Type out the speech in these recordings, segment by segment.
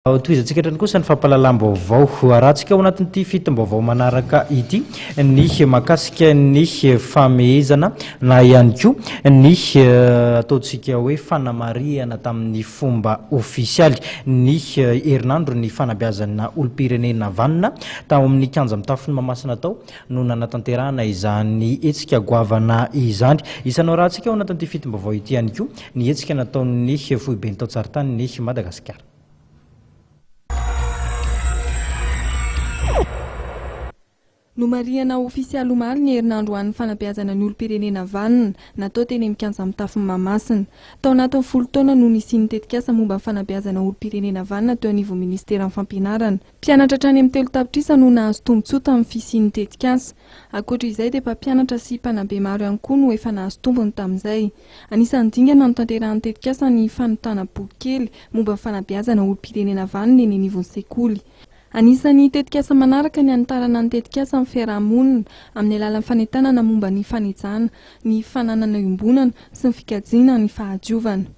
Toizantsika etrany kosa ny fampahalalam-baovao arahantsika ao anatin'ity fitim-baovao manaraka ity ny mahakasika ny famehezana na ihany koa ny ataontsika hoe fanamariana tamin'ny fomba ofisialy ny herinandro ny fanabeazana olom-pirenena vanina tao amin'ny kanja mitafony Mahamasina tao no nanatanterahana izany hetsika goavana izany. Isanao rahantsika ao anatin'ity fitim-baovao ity ihany koa ny hetsika nataon'ny foiben'ny tao-tsaritany ny Madagasikara. No mariana ofisialy omaly ny herinandro an'ny fanabeazana ny olom-pirenena vanina natao teny amin'ny kanja mitafony Mahamasina. Tao anatin'ny 10 taona no nisiany tetikasa momba ny fanabeazana olom-pirenena vanina teo anivon'ny ministeran'ny fampianarana. Mpianatra hatrany amin'ny 3 tapitrisa no nahazo tombotsoa tamin'ny fisian'ny tetikasa. Ankoatra izay dia mpampianatra sy mpanabe maro ihany koa no efa nahazo tombony tamin'izay. Anisan'ny dingana no tanterahan'ny tetikasa ny fanotana boky kely momba ny fanabeazana olom-pirenena vanina eny anivon'ny sekoly. Anisan'ny tetikasa manaraka ny anitarana ny tetikasa amin'ny fiarahamonina amin'ny alalan'ny fanentanana momba ny fanejana, ny fananana iombonana sy ny fikajiana ny fahadiovana.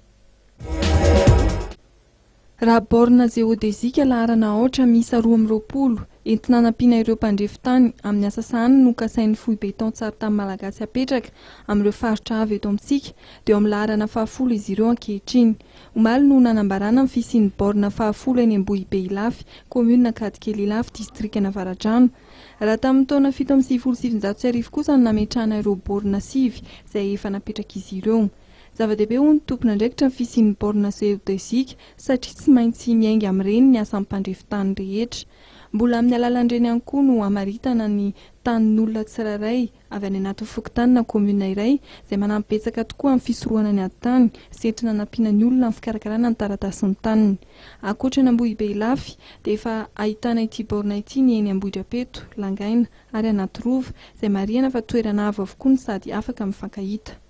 Raha borna geodezika laharana aotra miisa 220 entina nampiana ireo mpandrefitany amin'ny asasany no kasain'ny foibeton tsaritany malagasy apetraka amin'ireo faritra avy eto amintsika dia amin'ny laharana 10 izy ireo ankehitriny. Omaly no nanambarana ny fisian'ny borna 10 eny Ambohibe-Ilafy, commune Kadikely Ilafy, distrikana Avaradrano. Raha tamin'ny taona 1797 kosa no nametrahana ireo borna 9 izay efa napetraka izy ireo. Zava-dehibe hoy ny tompona ndraikitra ny fisian'ny borna geodezika satria tsy maintsy miainga amin'ireny ny asan'ny mpandrefitany rehetra. Mbola amin'ny alalan'ireny ihany koa no hamaritana ny tanin'olona tsirairay avy any anatin'ny fokontany na commune iray izay manampy betsaka tokoa amin'ny fisorohana ny ady-tany sy entina hanampiana ny olona amin'ny fikarakarana ny taratasy ny taniny. Ankoatra ny Ambohibe-Ilafy dia efa ahitana ity borna ity ny eny Ambohidrapeto, Langaina ary Anatirova izay marihana fa toerana avo avokoa sady afaka mifankahita.